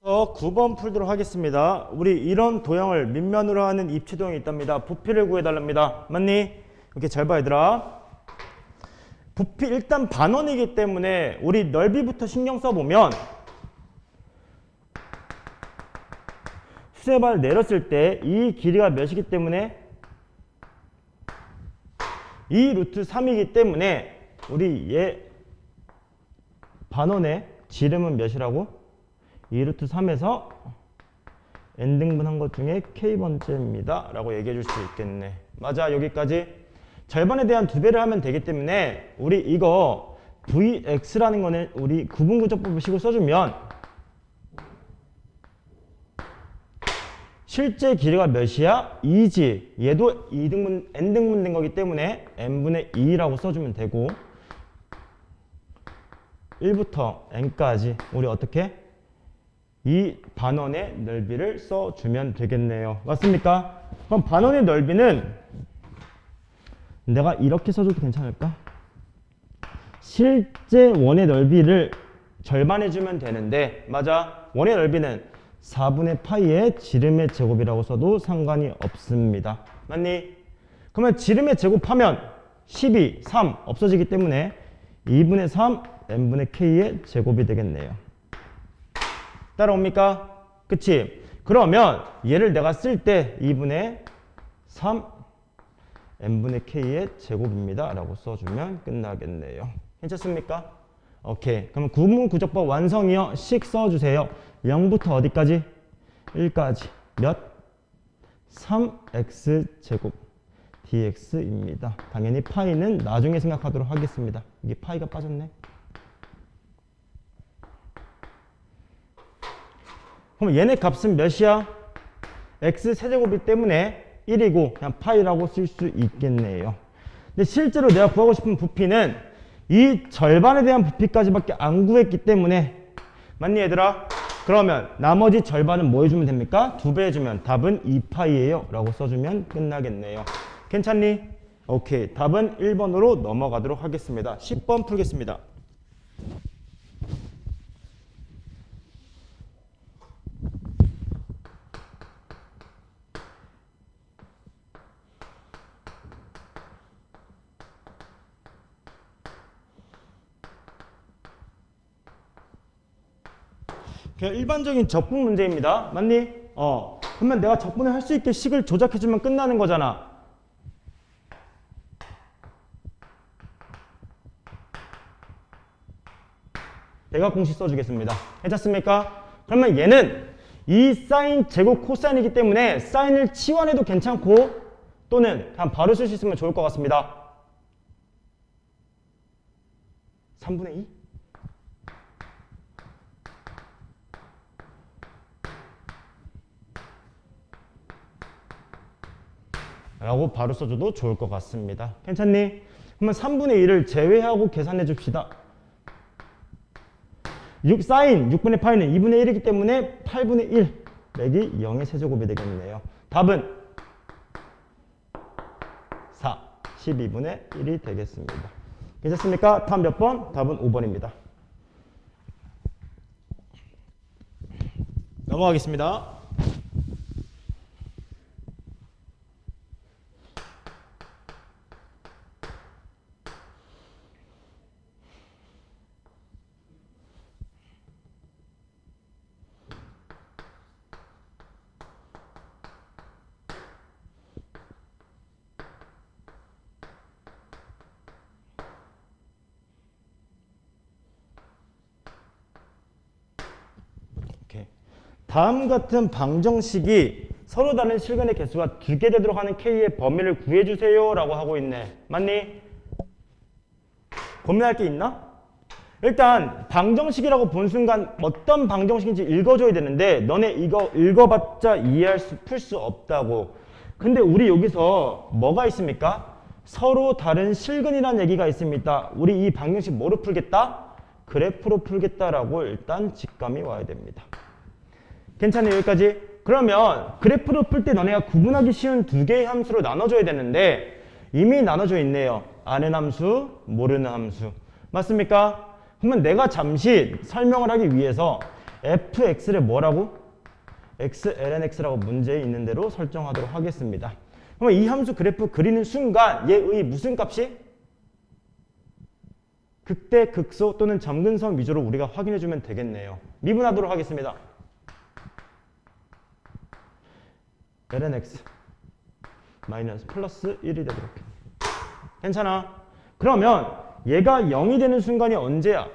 9번 풀도록 하겠습니다. 우리 이런 도형을 밑면으로 하는 입체도형이 있답니다. 부피를 구해달랍니다. 맞니? 이렇게 잘 봐 얘들아. 부피 일단 반원이기 때문에 우리 넓이부터 신경 써보면 수세발 내렸을 때 이 길이가 몇이기 때문에 2 루트 3이기 때문에 우리 얘 반원의 지름은 몇이라고? 2 루트 3에서 n등분한 것 중에 k번째입니다 라고 얘기해 줄 수 있겠네. 맞아. 여기까지 절반에 대한 2배를 하면 되기 때문에 우리 이거 vx라는 거는 우리 구분구조법 식으로 써주면 실제 길이가 몇이야? 2지. 얘도 2등분, n등분 된 거기 때문에 n분의 2라고 써주면 되고 1부터 n까지 우리 어떻게? 이 반원의 넓이를 써주면 되겠네요. 맞습니까? 그럼 반원의 넓이는 내가 이렇게 써줘도 괜찮을까? 실제 원의 넓이를 절반해주면 되는데 맞아. 원의 넓이는 4분의 파이의 지름의 제곱이라고 써도 상관이 없습니다. 맞니? 그러면 지름의 제곱하면 12, 3 없어지기 때문에 2분의 3 n분의 k의 제곱이 되겠네요. 따라옵니까? 그치? 그러면 얘를 내가 쓸 때 2분의 3 n분의 k의 제곱입니다 라고 써주면 끝나겠네요. 괜찮습니까? 오케이. 그럼 구분구조법 완성이요. 식 써주세요. 0부터 어디까지? 1까지. 몇? 3x제곱 dx입니다. 당연히 파이는 나중에 생각하도록 하겠습니다. 이게 파이가 빠졌네. 그럼 얘네 값은 몇이야? x 세제곱이기 때문에 1이고 그냥 파이라고 쓸 수 있겠네요. 근데 실제로 내가 구하고 싶은 부피는 이 절반에 대한 부피까지밖에 안 구했기 때문에 맞니 얘들아? 그러면 나머지 절반은 뭐 해주면 됩니까? 2배 해주면 답은 2파이예요 라고 써주면 끝나겠네요. 괜찮니? 오케이. 답은 1번으로 넘어가도록 하겠습니다. 10번 풀겠습니다. 그냥 일반적인 적분 문제입니다. 맞니? 그러면 내가 적분을 할 수 있게 식을 조작해주면 끝나는 거잖아. 대각 공식 써주겠습니다. 괜찮습니까? 그러면 얘는 이 사인 제곱 코사인이기 때문에 사인을 치환해도 괜찮고 또는 그냥 바로 쓸 수 있으면 좋을 것 같습니다. 3분의 2? 라고 바로 써줘도 좋을 것 같습니다. 괜찮니? 그러면 3분의 1을 제외하고 계산해 줍시다. 6 사인 6분의 파이는 2분의 1이기 때문에 8분의 1 빼기 0의 세제곱이 되겠네요. 답은 4, 12분의 1이 되겠습니다. 괜찮습니까? 다음 몇 번? 답은 5번입니다. 넘어가겠습니다. 다음 같은 방정식이 서로 다른 실근의 개수가 2개 되도록 하는 k의 범위를 구해주세요 라고 하고 있네. 맞니? 고민할 게 있나? 일단 방정식이라고 본 순간 어떤 방정식인지 읽어줘야 되는데 너네 이거 읽어봤자 풀 수 없다고. 근데 우리 여기서 뭐가 있습니까? 서로 다른 실근이라는 얘기가 있습니다. 우리 이 방정식 뭐로 풀겠다? 그래프로 풀겠다라고 일단 직감이 와야 됩니다. 괜찮아요? 여기까지? 그러면 그래프로 풀 때 너네가 구분하기 쉬운 2개의 함수로 나눠줘야 되는데 이미 나눠져 있네요. 아는 함수, 모르는 함수. 맞습니까? 그러면 내가 잠시 설명을 하기 위해서 fx를 뭐라고? x lnx라고 문제에 있는 대로 설정하도록 하겠습니다. 그러면 이 함수 그래프 그리는 순간 얘의 무슨 값이? 극대, 극소 또는 점근선 위주로 우리가 확인해주면 되겠네요. 미분하도록 하겠습니다. lnx 마이너스 플러스 1이 되도록 해. 괜찮아? 그러면 얘가 0이 되는 순간이 언제야?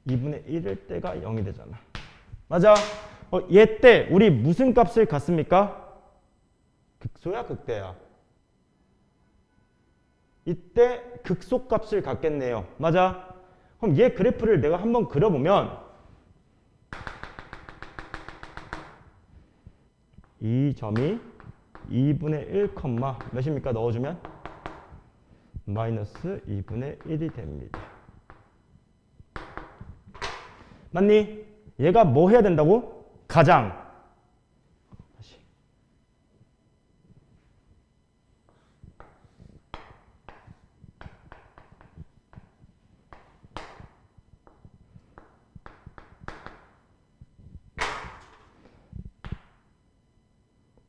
2분의 1일 때가 0이 되잖아. 맞아? 얘 때 우리 무슨 값을 갖습니까? 극소야, 극대야? 이때 극소 값을 갖겠네요. 맞아? 그럼 얘 그래프를 내가 한번 그려보면 이 점이 2분의 1, 몇입니까? 넣어주면 마이너스 2분의 1이 됩니다. 맞니? 얘가 뭐 해야 된다고? 가장. 다시.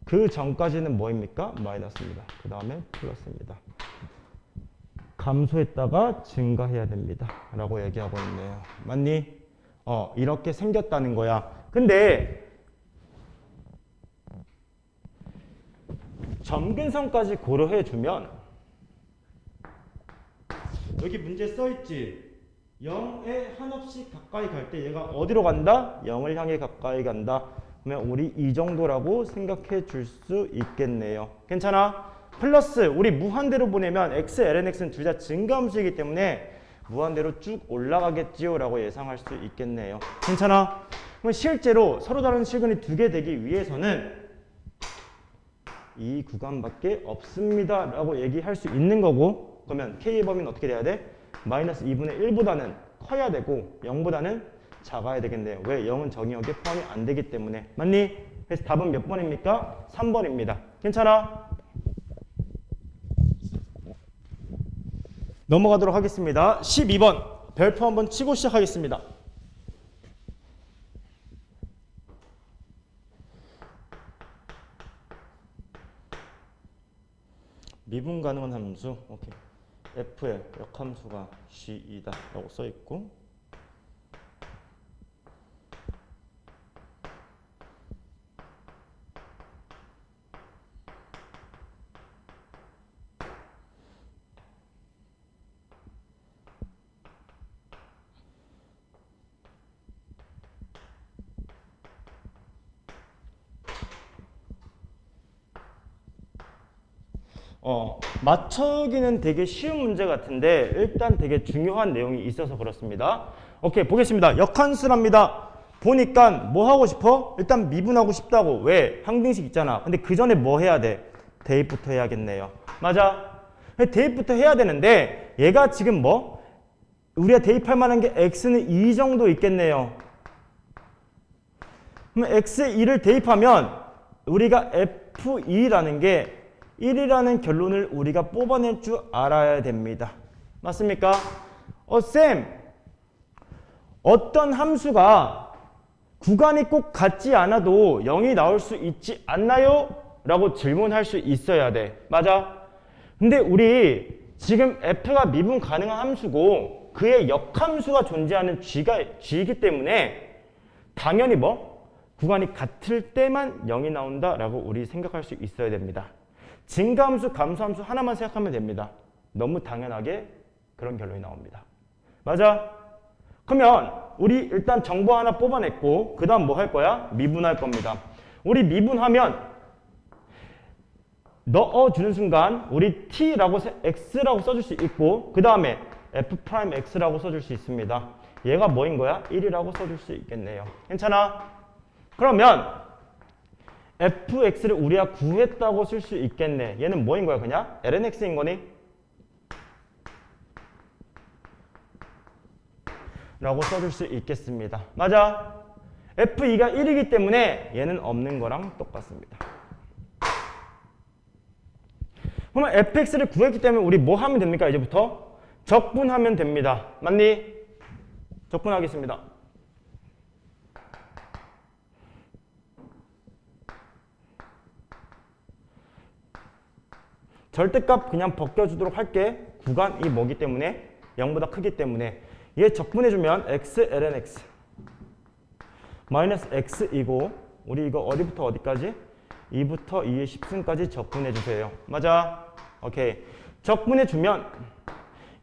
그 전까지는 뭐입니까? 마이너스입니다. 그 다음에 플러스입니다. 감소했다가 증가해야 됩니다. 라고 얘기하고 있네요. 맞니? 이렇게 생겼다는 거야. 근데 점근선까지 고려해 주면 여기 문제 써있지? 0에 한없이 가까이 갈 때 얘가 어디로 간다? 0을 향해 가까이 간다. 그러면 우리 이 정도라고 생각해 줄 수 있겠네요. 괜찮아? 플러스 우리 무한대로 보내면 x, lnx는 둘 다 증가함수이기 때문에 무한대로 쭉 올라가겠지요 라고 예상할 수 있겠네요. 괜찮아? 그럼 실제로 서로 다른 실근이 두 개 되기 위해서는 이 구간밖에 없습니다 라고 얘기할 수 있는 거고, 그러면 k의 범위는 어떻게 돼야 돼? 마이너스 2분의 1보다는 커야 되고 0보다는 작아야 되겠네요. 왜? 0은 정의역에 포함이 안 되기 때문에. 맞니? 그래서 답은 몇 번입니까? 3번입니다. 괜찮아? 넘어가도록 하겠습니다. 12번 별표 한번 치고 시작하겠습니다. 미분 가능한 함수. 오케이. f의 역함수가 C이다 라고 써있고, 맞춰기는 되게 쉬운 문제 같은데 일단 되게 중요한 내용이 있어서 그렇습니다. 오케이, 보겠습니다. 역함수랍니다. 보니까 뭐 하고 싶어? 일단 미분하고 싶다고. 왜? 항등식 있잖아. 근데 그 전에 뭐 해야 돼? 대입부터 해야겠네요. 맞아? 대입부터 해야 되는데 얘가 지금 뭐? 우리가 대입할 만한 게 x는 2 정도 있겠네요. 그럼 x에 2를 대입하면 우리가 f2라는 게 1이라는 결론을 우리가 뽑아낼 줄 알아야 됩니다. 맞습니까? 쌤, 어떤 함수가 구간이 꼭 같지 않아도 0이 나올 수 있지 않나요? 라고 질문할 수 있어야 돼. 맞아? 근데 우리 지금 f가 미분 가능한 함수고 그의 역함수가 존재하는 g이기 때문에 당연히 뭐? 구간이 같을 때만 0이 나온다라고 우리 생각할 수 있어야 됩니다. 증가함수, 감소함수 하나만 생각하면 됩니다. 너무 당연하게 그런 결론이 나옵니다. 맞아? 그러면 우리 일단 정보 하나 뽑아냈고 그 다음 뭐 할 거야? 미분할 겁니다. 우리 미분하면 넣어주는 순간 우리 t라고 x라고 써줄 수 있고 그 다음에 f'x라고 써줄 수 있습니다. 얘가 뭐인 거야? 1이라고 써줄 수 있겠네요. 괜찮아? 그러면 fx를 우리가 구했다고 쓸 수 있겠네. 얘는 뭐인 거야 그냥? lnx인 거니? 라고 써줄 수 있겠습니다. 맞아? f2가 1이기 때문에 얘는 없는 거랑 똑같습니다. 그러면 fx를 구했기 때문에 우리 뭐 하면 됩니까? 이제부터 적분하면 됩니다. 맞니? 적분하겠습니다. 절대값 그냥 벗겨주도록 할게. 구간이 뭐기 때문에 0보다 크기 때문에 얘 적분해주면 x ln x 마이너스 x이고 우리 이거 어디부터 어디까지? 2부터 2의 10승까지 적분해주세요. 맞아? 오케이. 적분해주면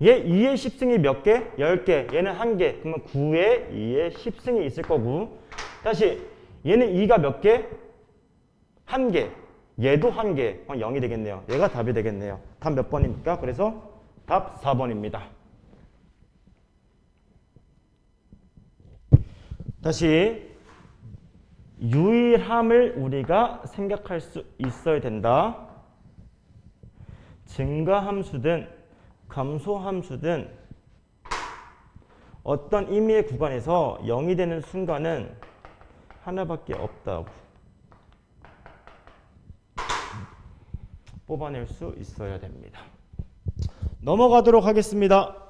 얘 2의 10승이 몇 개? 10개. 얘는 1개. 그러면 9에 2의 10승이 있을 거고 다시 얘는 2가 몇 개? 1개. 얘도 1개. 0이 되겠네요. 얘가 답이 되겠네요. 답 몇 번입니까? 그래서 답 4번입니다. 다시 유일함을 우리가 생각할 수 있어야 된다. 증가함수든 감소함수든 어떤 의미의 구간에서 0이 되는 순간은 하나밖에 없다고 뽑아낼 수 있어야 됩니다. 넘어가도록 하겠습니다.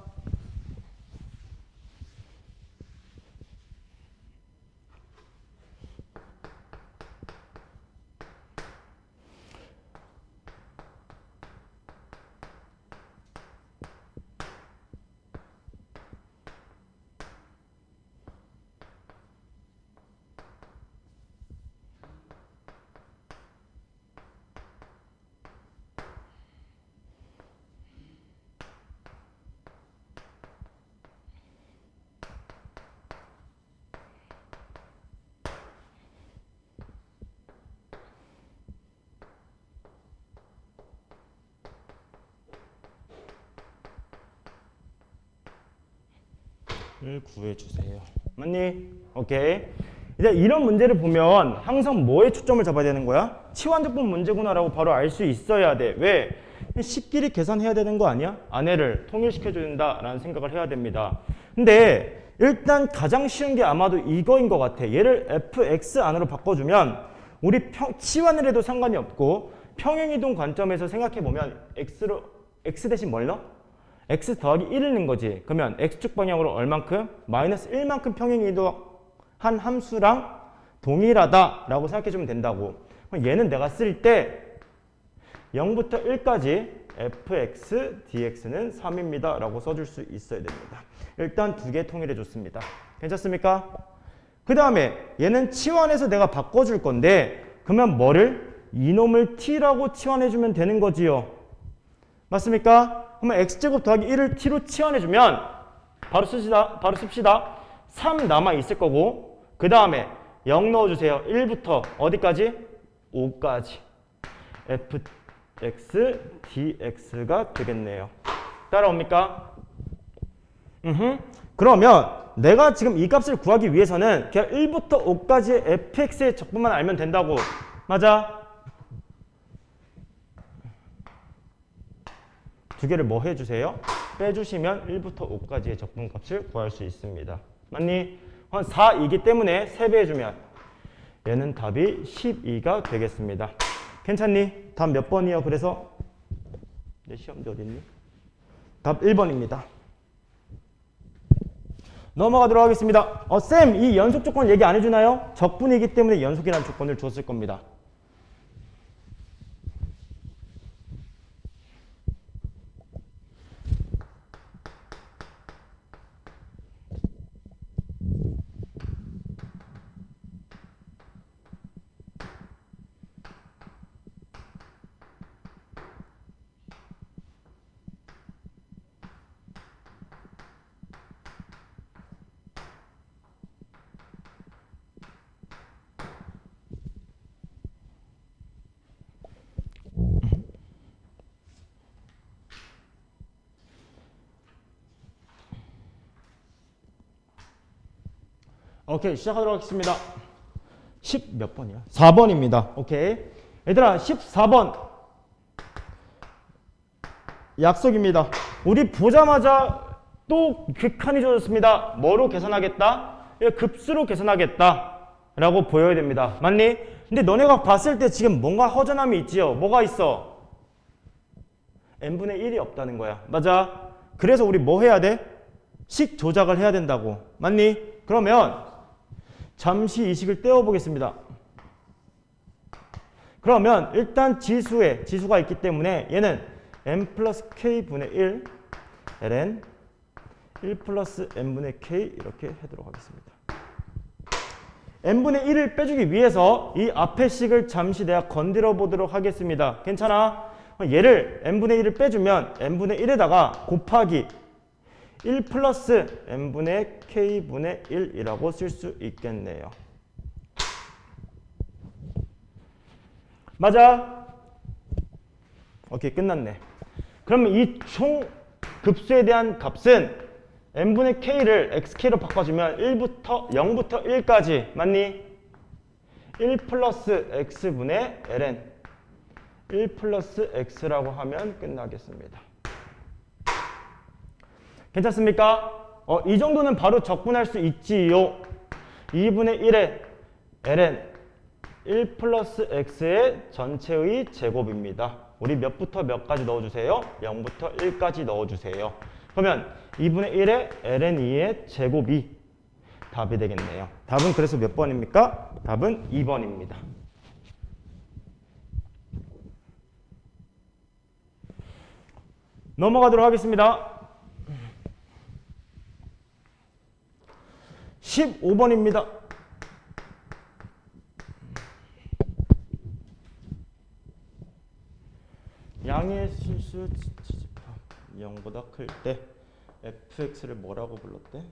을 구해주세요. 맞니? 오케이. 이제 이런 문제를 보면 항상 뭐에 초점을 잡아야 되는 거야? 치환적분 문제구나라고 바로 알 수 있어야 돼. 왜? 식끼리 계산해야 되는 거 아니야? 안에를 통일시켜준다라는 생각을 해야 됩니다. 근데 일단 가장 쉬운 게 아마도 이거인 것 같아. 얘를 fx 안으로 바꿔주면 우리 치환을 해도 상관이 없고 평행이동 관점에서 생각해보면 x 대신 뭘 넣어? x 더하기 1을 넣는 거지. 그러면 x축 방향으로 얼만큼? 마이너스 1만큼 평행이동한 함수랑 동일하다라고 생각해주면 된다고. 그럼 얘는 내가 쓸 때 0부터 1까지 fx dx는 3입니다 라고 써줄 수 있어야 됩니다. 일단 두 개 통일해줬습니다. 괜찮습니까? 그 다음에 얘는 치환해서 내가 바꿔줄 건데 그러면 뭐를? 이놈을 t라고 치환해주면 되는 거지요. 맞습니까? 그러면 x제곱 더하기 1을 t로 치환해주면 바로 씁시다. 3 남아있을 거고 그 다음에 0 넣어주세요. 1부터 어디까지? 5까지 fx dx가 되겠네요. 따라옵니까? 그러면 내가 지금 이 값을 구하기 위해서는 그냥 1부터 5까지의 fx의 적분만 알면 된다고. 맞아? 두 개를 뭐 해주세요? 빼주시면 1부터 5까지의 적분값을 구할 수 있습니다. 맞니? 4이기 때문에 3배 해주면 얘는 답이 12가 되겠습니다. 괜찮니? 답 몇 번이요? 그래서 내 시험지 어디 있니? 답 1번입니다. 넘어가도록 하겠습니다. 쌤, 이 연속 조건 얘기 안 해주나요? 적분이기 때문에 연속이라는 조건을 줬을 겁니다. 오케이, 시작하도록 하겠습니다. 10 몇 번이야? 4번입니다. 오케이. 얘들아, 14번. 약속입니다. 우리 보자마자 또 극한이 좋았습니다. 뭐로 계산하겠다? 급수로 계산하겠다. 라고 보여야 됩니다. 맞니? 근데 너네가 봤을 때 지금 뭔가 허전함이 있지요? 뭐가 있어? n분의 1이 없다는 거야. 맞아? 그래서 우리 뭐 해야 돼? 식 조작을 해야 된다고. 맞니? 그러면 잠시 이 식을 떼어보겠습니다. 그러면 일단 지수가 있기 때문에 얘는 n 플러스 k분의 1 ln 1 플러스 n분의 k 이렇게 하도록 하겠습니다. n분의 1을 빼주기 위해서 이 앞의 식을 잠시 내가 건드려 보도록 하겠습니다. 괜찮아? 얘를 n분의 1을 빼주면 n분의 1에다가 곱하기 1 플러스 n분의 k분의 1이라고 쓸 수 있겠네요. 맞아? 오케이, 끝났네. 그러면 이 총 급수에 대한 값은 n분의 k를 xk로 바꿔주면 0부터 1까지 맞니? 1 플러스 x분의 ln 1 플러스 x라고 하면 끝나겠습니다. 괜찮습니까? 이 정도는 바로 적분할 수 있지요. 2분의 1의 ln 1 플러스 x의 전체의 제곱입니다. 우리 몇부터 몇까지 넣어주세요? 0부터 1까지 넣어주세요. 그러면 2분의 1의 ln 2의 제곱이 답이 되겠네요. 답은 그래서 몇 번입니까? 답은 2번입니다. 넘어가도록 하겠습니다. 15번입니다. 양의 실수 0보다 클 때 fx를 뭐라고 불렀대?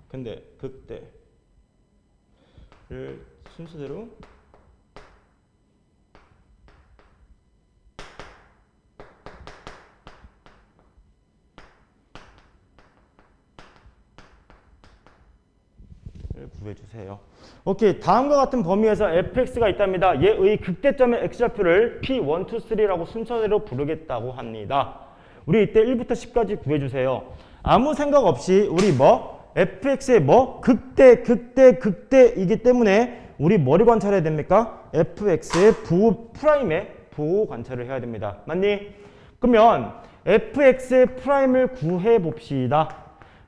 근데 극대를 순서대로 구해주세요. 오케이, 다음과 같은 범위에서 fx가 있답니다. 얘의 극대점의 x좌표를 p1, 2, 3라고 순서대로 부르겠다고 합니다. 우리 이때 1부터 10까지 구해주세요. 아무 생각 없이 우리 fx의 극대이기 때문에 우리 뭐를 관찰해야 됩니까? fx의 프라임의 부호 관찰을 해야 됩니다. 맞니? 그러면 fx의 프라임을 구해봅시다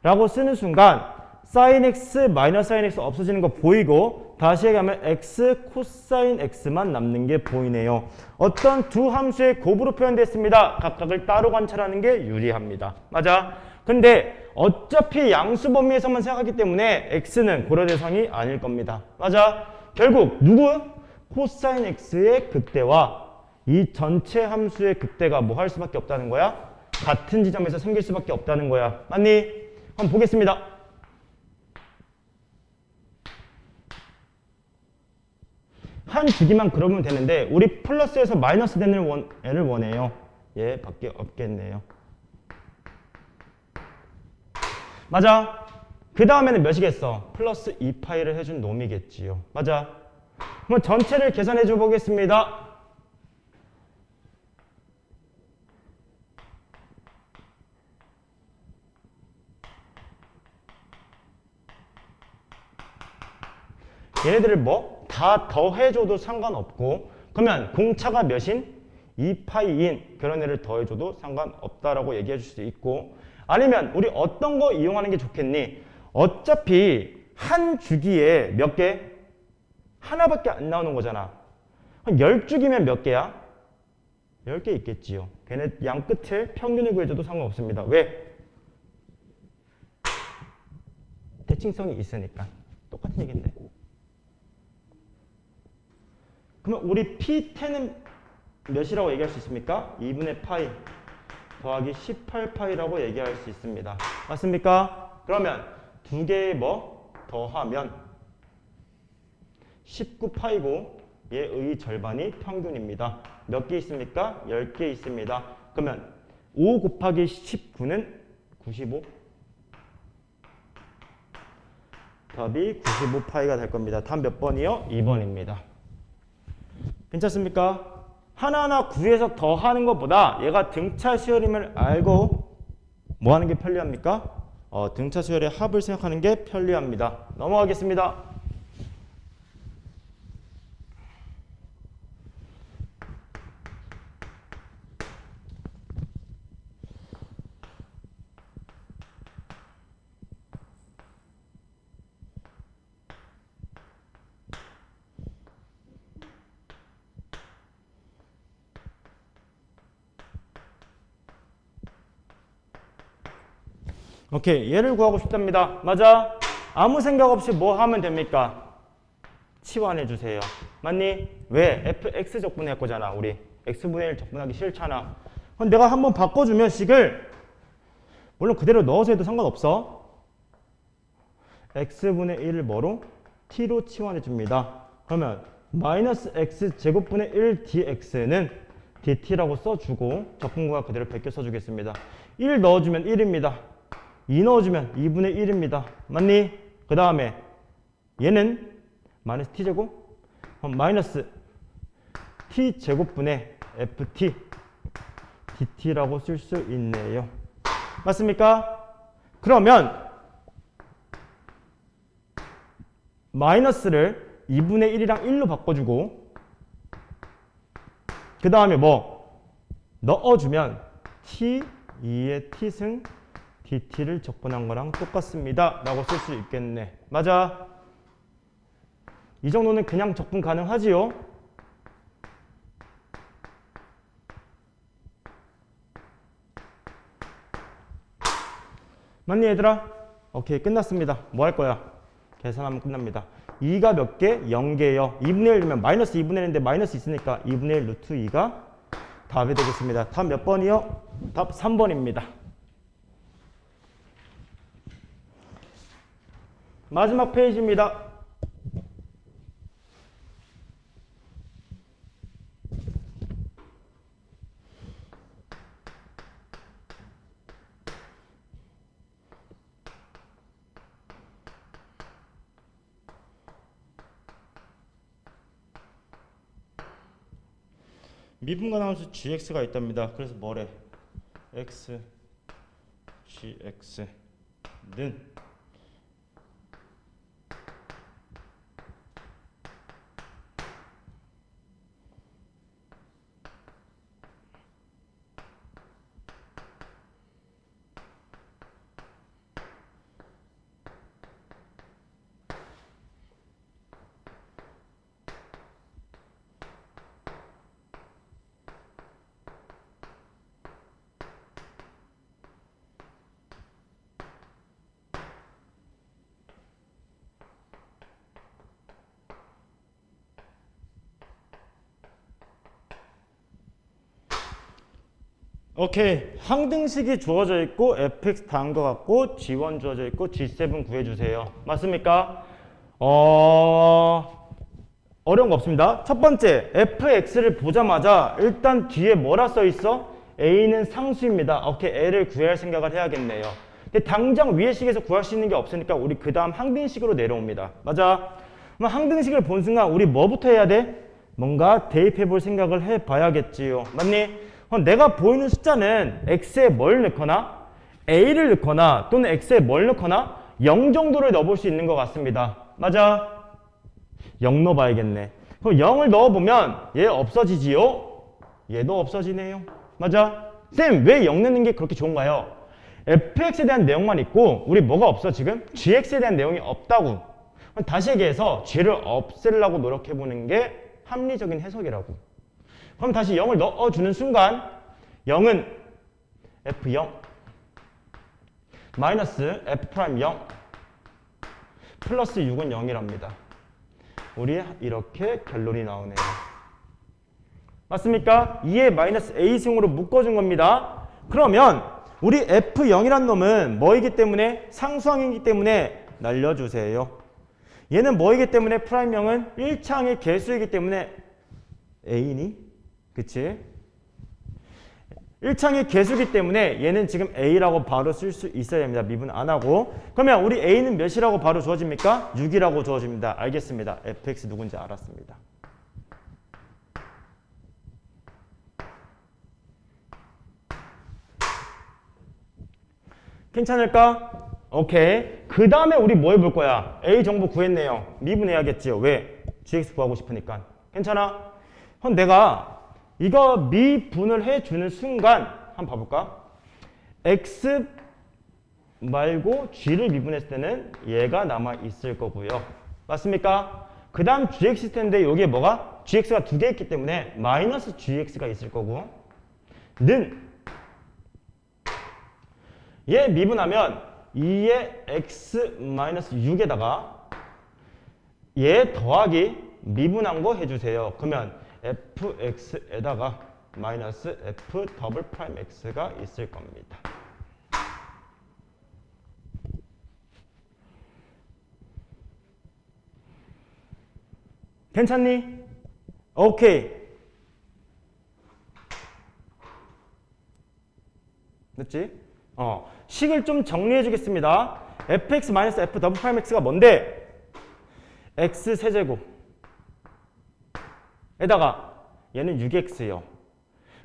라고 쓰는 순간 sin x, 마이너스 sin x 없어지는 거 보이고 다시 얘기하면 x, 코사인 x만 남는 게 보이네요. 어떤 두 함수의 곱으로 표현됐습니다. 각각을 따로 관찰하는 게 유리합니다. 맞아? 근데 어차피 양수 범위에서만 생각하기 때문에 x는 고려 대상이 아닐 겁니다. 맞아? 결국 누구? 코사인 x의 극대와 이 전체 함수의 극대가 뭐 할 수밖에 없다는 거야? 같은 지점에서 생길 수밖에 없다는 거야. 맞니? 한번 보겠습니다. 한 주기만 그러면 되는데 우리 플러스에서 마이너스 되는 애를 원해요. 얘밖에 없겠네요. 맞아? 그 다음에는 몇이겠어? 플러스 2파이를 해준 놈이겠지요. 맞아? 그럼 전체를 계산해 줘 보겠습니다. 얘네들을 다 더해줘도 상관없고 그러면 공차가 몇인? 2파이인 그런 애를 더해줘도 상관없다라고 얘기해 줄 수 있고 아니면 우리 어떤 거 이용하는 게 좋겠니? 어차피 한 주기에 몇 개? 하나밖에 안 나오는 거잖아. 한 10주기면 몇 개야? 10개 있겠지요. 걔네 양 끝에 평균을 구해줘도 상관없습니다. 왜? 대칭성이 있으니까. 똑같은 얘기인데. 그러면 우리 P10은 몇이라고 얘기할 수 있습니까? 2분의 파이 더하기 18파이라고 얘기할 수 있습니다. 맞습니까? 그러면 두 개의 더하면 19파이고 얘의 절반이 평균입니다. 몇 개 있습니까? 10개 있습니다. 그러면 5 곱하기 19는 95. 답이 95파이가 될 겁니다. 답 몇 번이요? 2번입니다. 괜찮습니까? 하나하나 구해서 더하는 것보다 얘가 등차 시열임을 알고 뭐 하는 게 편리합니까? 등차 시열의 합을 생각하는 게 편리합니다. 넘어가겠습니다. 오케이, 얘를 구하고 싶답니다. 맞아? 아무 생각 없이 뭐 하면 됩니까? 치환해 주세요. 맞니? 왜? fx 적분할 거잖아. 우리 x분의 1 적분하기 싫잖아. 그럼 내가 한번 바꿔주면 식을 물론 그대로 넣어서 해도 상관없어. x분의 1을 뭐로? t로 치환해 줍니다. 그러면 마이너스 x 제곱분의 1 dx는 dt라고 써주고 적분과 그대로 베껴 써주겠습니다. 1 넣어주면 1입니다. 2 넣어주면 2분의 1입니다. 맞니? 그 다음에 얘는 마이너스 t제곱 마이너스 t제곱분의 ft dt라고 쓸 수 있네요. 맞습니까? 그러면 마이너스를 2분의 1이랑 1로 바꿔주고 그 다음에 뭐 넣어주면 t 2의 t승 dt를 적분한 거랑 똑같습니다 라고 쓸 수 있겠네. 맞아? 이 정도는 그냥 적분 가능하지요? 맞니 얘들아? 오케이, 끝났습니다. 뭐 할 거야? 계산하면 끝납니다. 2가 몇 개? 0개요. 2분의 1이면 마이너스 2분의 1인데 마이너스 있으니까 2분의 1 루트 2가 답이 되겠습니다. 답 몇 번이요? 답 3번입니다. 마지막 페이지입니다. 미분간 함수 gx가 있답니다. 그래서 뭐래? x, gx는 오케이, 항등식이 주어져 있고 fx 다한 것 같고 g1 주어져 있고 g7 구해주세요. 맞습니까? 어려운 거 없습니다. 첫 번째, fx를 보자마자 일단 뒤에 뭐라 써 있어? a는 상수입니다. 오케이, a를 구할 생각을 해야겠네요. 근데 당장 위의 식에서 구할 수 있는 게 없으니까 우리 그 다음 항등식으로 내려옵니다. 맞아? 그럼 항등식을 본 순간 우리 뭐부터 해야 돼? 뭔가 대입해 볼 생각을 해봐야겠지요. 맞니? 그럼 내가 보이는 숫자는 x에 뭘 넣거나 a를 넣거나 또는 x에 뭘 넣거나 0 정도를 넣어볼 수 있는 것 같습니다. 맞아? 0 넣어봐야겠네. 그럼 0을 넣어보면 얘 없어지지요? 얘도 없어지네요. 맞아? 쌤, 왜 0 넣는 게 그렇게 좋은가요? fx에 대한 내용만 있고 우리 뭐가 없어 지금? gx에 대한 내용이 없다고. 그럼 다시 얘기해서 g를 없애려고 노력해보는 게 합리적인 해석이라고. 그럼 다시 0을 넣어주는 순간 0은 f0 마이너스 f'0 플러스 6은 0이랍니다. 우리 이렇게 결론이 나오네요. 맞습니까? 2의 마이너스 a승으로 묶어준 겁니다. 그러면 우리 f0이란 놈은 뭐이기 때문에? 상수항이기 때문에 날려주세요. 얘는 뭐이기 때문에? 프라임0은 1차항의 개수이기 때문에 a니? 그치? 1창의 개수기 때문에 얘는 지금 a라고 바로 쓸 수 있어야 됩니다. 미분 안 하고. 그러면 우리 a는 몇이라고 바로 주어집니까? 6이라고 주어집니다. 알겠습니다. fx 누군지 알았습니다. 괜찮을까? 오케이. 그 다음에 우리 뭐 해볼 거야? a 정보 구했네요. 미분해야겠지요. 왜? gx 구하고 싶으니까. 괜찮아? 그럼 내가 이거 미분을 해주는 순간 한번 봐볼까? x 말고 g를 미분했을 때는 얘가 남아있을 거고요. 맞습니까? 그 다음 gx일 텐데 여기에 뭐가? gx가 두 개 있기 때문에 마이너스 gx가 있을 거고 는 얘 미분하면 2의 x-6에다가 얘 더하기 미분한 거 해주세요. 그러면 fx에다가 마이너스 f 더블 프라임 x가 있을 겁니다. 괜찮니? 오케이. 됐지? 식을 좀 정리해 주겠습니다. fx 마이너스 f 더블 프라임 x가 뭔데? x 세제곱 에다가 얘는 6x요.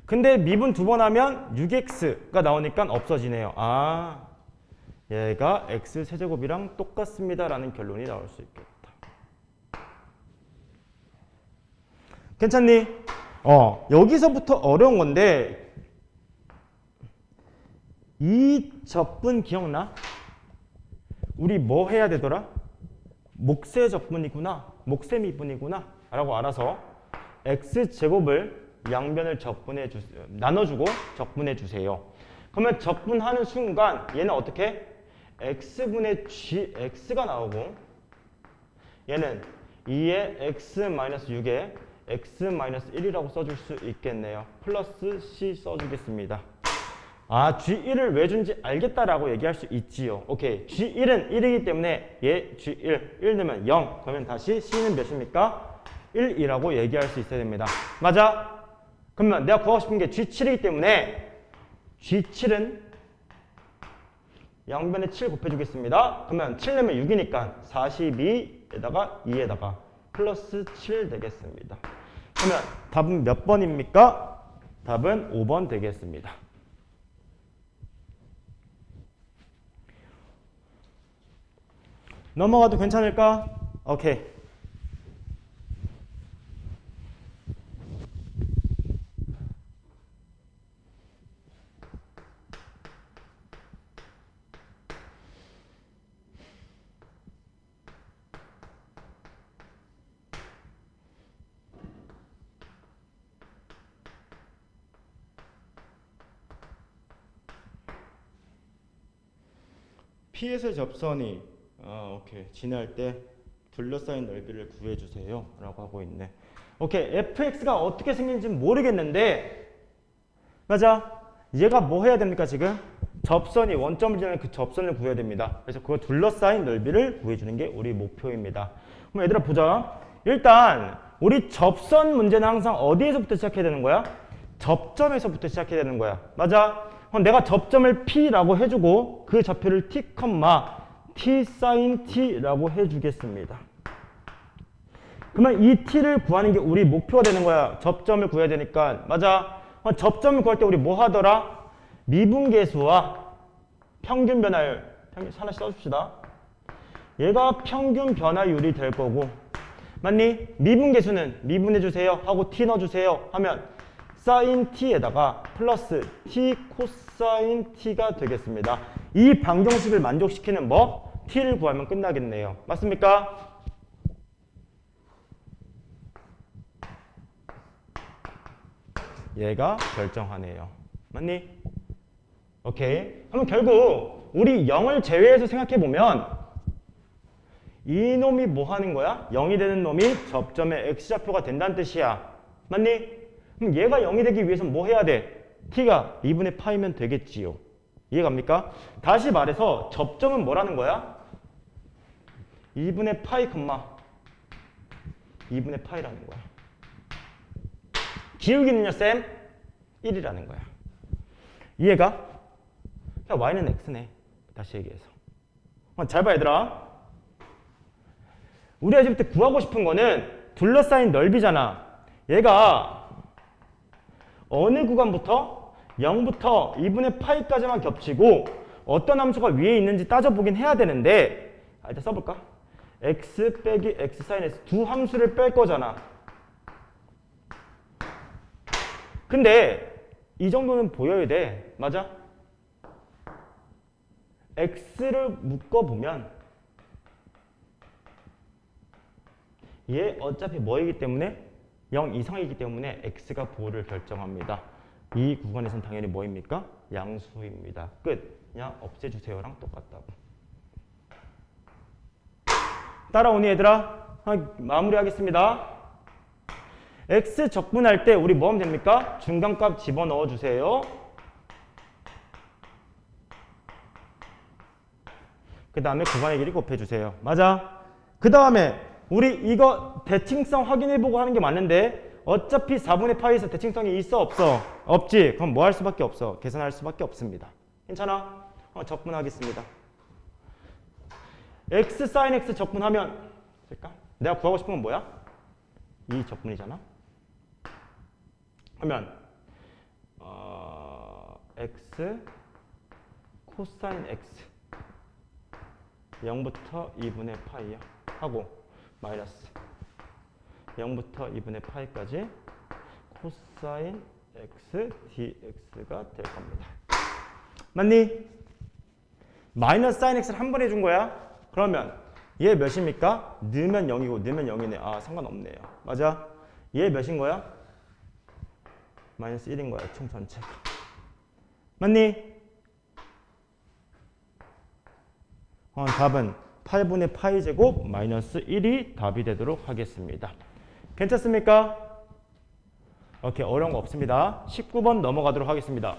근데 미분 두 번 하면 6x가 나오니까 없어지네요. 아, 얘가 x 세제곱이랑 똑같습니다 라는 결론이 나올 수 있겠다. 괜찮니? 여기서부터 어려운 건데 이 접분 기억나? 우리 뭐 해야 되더라? 목세 접분이구나, 목세 미분이구나 라고 알아서 x제곱을 양변을 나눠주고 적분해 주세요. 그러면 적분하는 순간 얘는 어떻게? x분의 gx가 나오고 얘는 2의 x-6에 x-1이라고 써줄 수 있겠네요. 플러스 c 써주겠습니다. 아, G1을 왜 준지 알겠다라고 얘기할 수 있지요. 오케이. G1은 1이기 때문에 얘 G1, 1 넣으면 0. 그러면 다시 C는 몇입니까? 1이라고 얘기할 수 있어야 됩니다. 맞아? 그러면 내가 구하고 싶은 게 G7이기 때문에 G7은 양변에 7 곱해주겠습니다. 그러면 7 넣으면 6이니까 42에다가 2에다가 플러스 7 되겠습니다. 그러면 답은 몇 번입니까? 답은 5번 되겠습니다. 넘어가도 괜찮을까? 오케이. P에서 접선이 오케이. 지날 때 둘러싸인 넓이를 구해주세요 라고 하고 있네. 오케이. fx가 어떻게 생긴지 모르겠는데 맞아. 얘가 뭐 해야 됩니까 지금? 접선이 원점을 지나는 그 접선을 구해야 됩니다. 그래서 그거 둘러싸인 넓이를 구해주는 게 우리 목표입니다. 그럼 얘들아 보자. 일단 우리 접선 문제는 항상 어디에서부터 시작해야 되는 거야? 접점에서부터 시작해야 되는 거야. 맞아? 그럼 내가 접점을 P라고 해주고 그 좌표를 T, T sin T라고 해주겠습니다. 그러면 이 T를 구하는 게 우리 목표가 되는 거야. 접점을 구해야 되니까. 맞아? 접점을 구할 때 우리 뭐 하더라? 미분계수와 평균 변화율. 하나씩 써줍시다. 얘가 평균 변화율이 될 거고. 맞니? 미분계수는 미분해주세요 하고 T 넣어주세요 하면 sin T에다가 플러스 T 코사인 T가 되겠습니다. 이 방정식을 만족시키는 뭐? T를 구하면 끝나겠네요. 맞습니까? 얘가 결정하네요. 맞니? 오케이. 그러면 결국 우리 0을 제외해서 생각해보면 이놈이 뭐 하는 거야? 0이 되는 놈이 접점의 x좌표가 된다는 뜻이야. 맞니? 그럼 얘가 0이 되기 위해서는 뭐 해야 돼? t가 2분의 파이면 되겠지요. 이해갑니까? 다시 말해서 접점은 뭐라는 거야? 2분의 파이, 2분의 파이라는 거야. 기울기는요, 쌤? 1이라는 거야. 이해가? 그냥 y는 x네. 다시 얘기해서. 잘 봐, 얘들아. 우리가 이제부터 구하고 싶은 거는 둘러싸인 넓이잖아. 얘가 어느 구간부터? 0부터 2분의 파이까지만 겹치고 어떤 함수가 위에 있는지 따져보긴 해야 되는데 일단 써볼까? x 빼기 x sin s 두 함수를 뺄 거잖아. 근데 이 정도는 보여야 돼. 맞아? x를 묶어보면 얘 어차피 뭐이기 때문에 0 이상이기 때문에 x가 부호를 결정합니다. 이 구간에서는 당연히 뭐입니까? 양수입니다. 끝. 그냥 없애주세요랑 똑같다고. 따라오니 얘들아? 마무리하겠습니다. x 적분할 때 우리 뭐 하면 됩니까? 중간값 집어넣어 주세요. 그 다음에 구간의 길이 곱해주세요. 맞아? 그 다음에 우리 이거 대칭성 확인해보고 하는 게 맞는데 어차피 4분의 파이에서 대칭성이 있어 없어? 없지. 그럼 뭐 할 수밖에 없어? 계산할 수밖에 없습니다. 괜찮아? 적분하겠습니다. x sin x 적분하면 될까? 내가 구하고 싶은 건 뭐야? 이 적분이잖아. 하면 x 코사인 x 0부터 2분의 파이야 하고 마이너스 0부터 2분의 파이까지 코사인 x dx가 될 겁니다. 맞니? 마이너스 사인 x를 한 번 해준 거야. 그러면 얘 몇입니까? 넣으면 0이고 넣으면 0이네. 아 상관없네요. 맞아? 얘 몇인 거야? 마이너스 1인 거야. 총 전체가. 맞니? 답은 8분의 파이 제곱 마이너스 1이 답이 되도록 하겠습니다. 괜찮습니까? 오케이, 어려운 거 없습니다. 19번 넘어가도록 하겠습니다.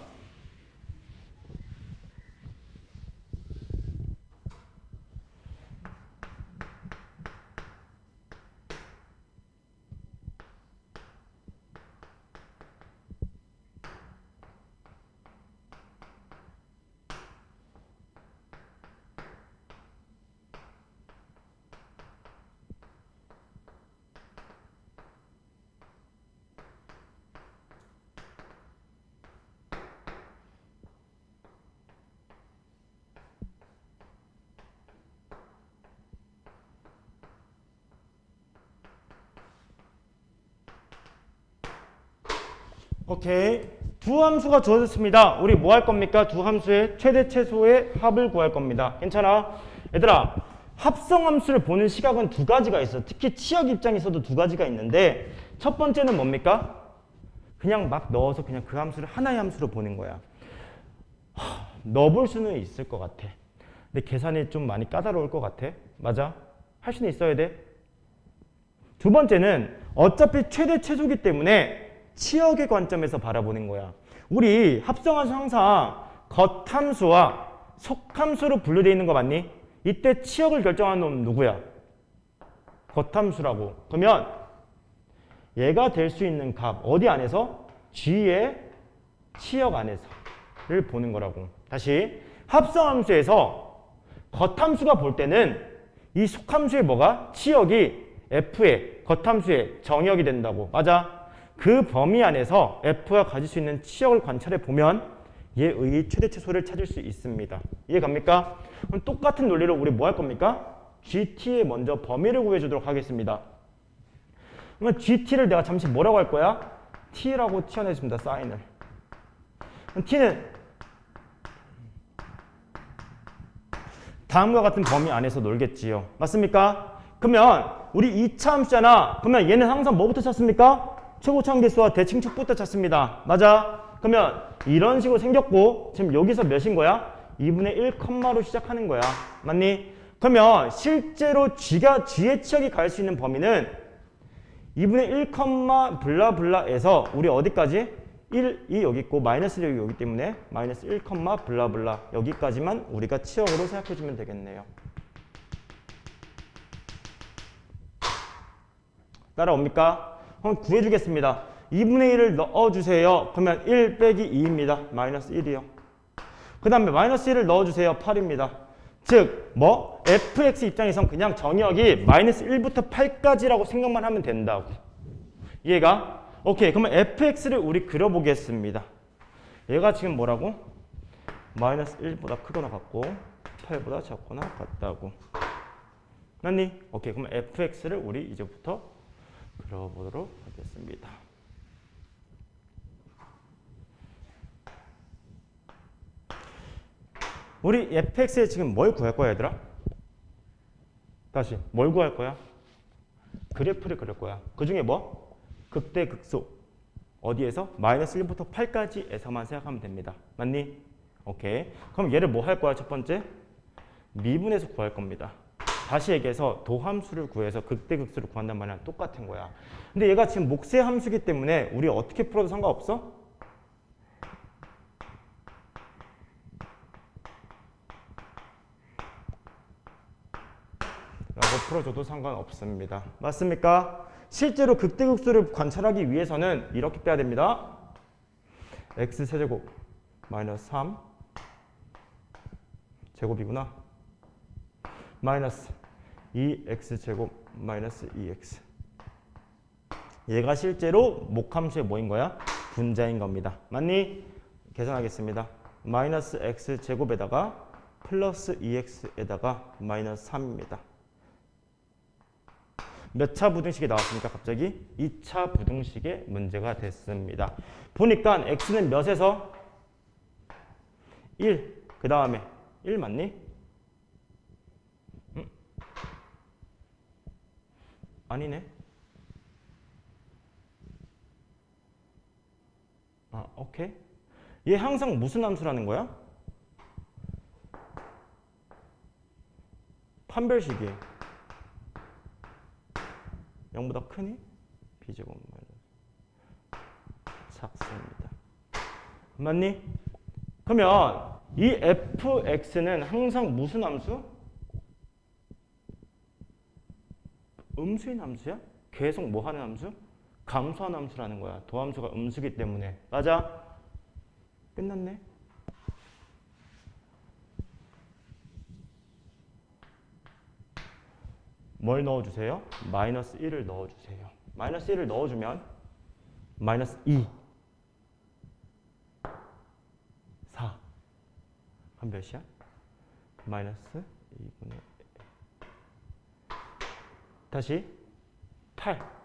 오케이. 두 함수가 주어졌습니다. 우리 뭐 할 겁니까? 두 함수의 최대 최소의 합을 구할 겁니다. 괜찮아? 얘들아, 합성함수를 보는 시각은 두 가지가 있어. 특히 치역 입장에서도 두 가지가 있는데 첫 번째는 뭡니까? 그냥 막 넣어서 그냥 그 함수를 하나의 함수로 보는 거야. 넣어볼 수는 있을 것 같아. 근데 계산이 좀 많이 까다로울 것 같아. 맞아? 할 수는 있어야 돼. 두 번째는 어차피 최대 최소기 때문에 치역의 관점에서 바라보는 거야. 우리 합성함수 항상 겉함수와 속함수로 분류되어 있는 거 맞니? 이때 치역을 결정하는 놈은 누구야? 겉함수라고. 그러면 얘가 될 수 있는 값 어디 안에서? G의 치역 안에서를 보는 거라고. 다시 합성함수에서 겉함수가 볼 때는 이 속함수의 뭐가? 치역이 F의 겉함수의 정역이 된다고. 맞아? 그 범위 안에서 F가 가질 수 있는 치역을 관찰해 보면 얘의 최대 최소를 찾을 수 있습니다. 이해 갑니까? 그럼 똑같은 논리로 우리 뭐 할 겁니까? GT의 먼저 범위를 구해주도록 하겠습니다. 그러면 GT를 내가 잠시 뭐라고 할 거야? T라고 튀어내줍니다. 사인을. 그럼 T는 다음과 같은 범위 안에서 놀겠지요. 맞습니까? 그러면 우리 2차 함수잖아. 그러면 얘는 항상 뭐부터 찾습니까? 최고차함계수와 대칭축부터 찾습니다. 맞아? 그러면 이런 식으로 생겼고 지금 여기서 몇인 거야? 2분의 1, 로 시작하는 거야. 맞니? 그러면 실제로 G의 치역이 갈 수 있는 범위는 2분의 1, 블라블라에서 우리 어디까지? 1이 여기 있고 마이너스 1이 여기 때문에 마이너스 1, 블라블라 여기까지만 우리가 치역으로 생각해주면 되겠네요. 따라옵니까? 그럼 구해주겠습니다. 2분의 1을 넣어주세요. 그러면 1 빼기 2입니다. 마이너스 1이요. 그 다음에 마이너스 1을 넣어주세요. 8입니다. 즉, 뭐? fx 입장에선 그냥 정역이 마이너스 1부터 8까지라고 생각만 하면 된다고. 이해가? 오케이. 그러면 fx를 우리 그려보겠습니다. 얘가 지금 뭐라고? 마이너스 1보다 크거나 같고 8보다 작거나 같다고. 맞니? 오케이. 그러면 fx를 우리 이제부터 그려보도록 하겠습니다. 우리 fx에 지금 뭘 구할 거야, 얘들아? 다시 뭘 구할 거야? 그래프를 그릴 거야. 그 중에 뭐? 극대극소. 어디에서? 마이너스 1부터 8까지에서만 생각하면 됩니다. 맞니? 오케이. 그럼 얘를 뭐 할 거야? 첫 번째 미분에서 구할 겁니다. 다시 얘기해서 도함수를 구해서 극대극소를 구한단 말이랑 똑같은 거야. 근데 얘가 지금 몫의 함수기 때문에 우리 어떻게 풀어도 상관없어? 라고 풀어줘도 상관없습니다. 맞습니까? 실제로 극대극소를 관찰하기 위해서는 이렇게 빼야 됩니다. x세제곱 마이너스 3 제곱이구나. 마이너스 2x제곱 마이너스 2x. 얘가 실제로 목함수의 뭐인 거야? 분자인 겁니다. 맞니? 계산하겠습니다. 마이너스 x제곱에다가 플러스 2x에다가 마이너스 3입니다. 몇 차 부등식이 나왔습니까? 갑자기 2차 부등식의 문제가 됐습니다. 보니까 x는 몇에서 1, 그 다음에 1 맞니? 아니네. 아, 오케이. 얘 항상 무슨 함수라는 거야? 판별식이에요. 0보다 크니? b제곱 마이너스 작습니다. 맞니? 그러면 이 fx는 항상 무슨 함수? 음수인 함수야? 계속 뭐 하는 함수? 감소하는 함수라는 거야. 도함수가 음수기 때문에. 맞아? 끝났네. 뭘 넣어주세요? 마이너스 1을 넣어주세요. 마이너스 1을 넣어주면 마이너스 2 4 그럼 몇이야? 마이너스 2분의 다시 8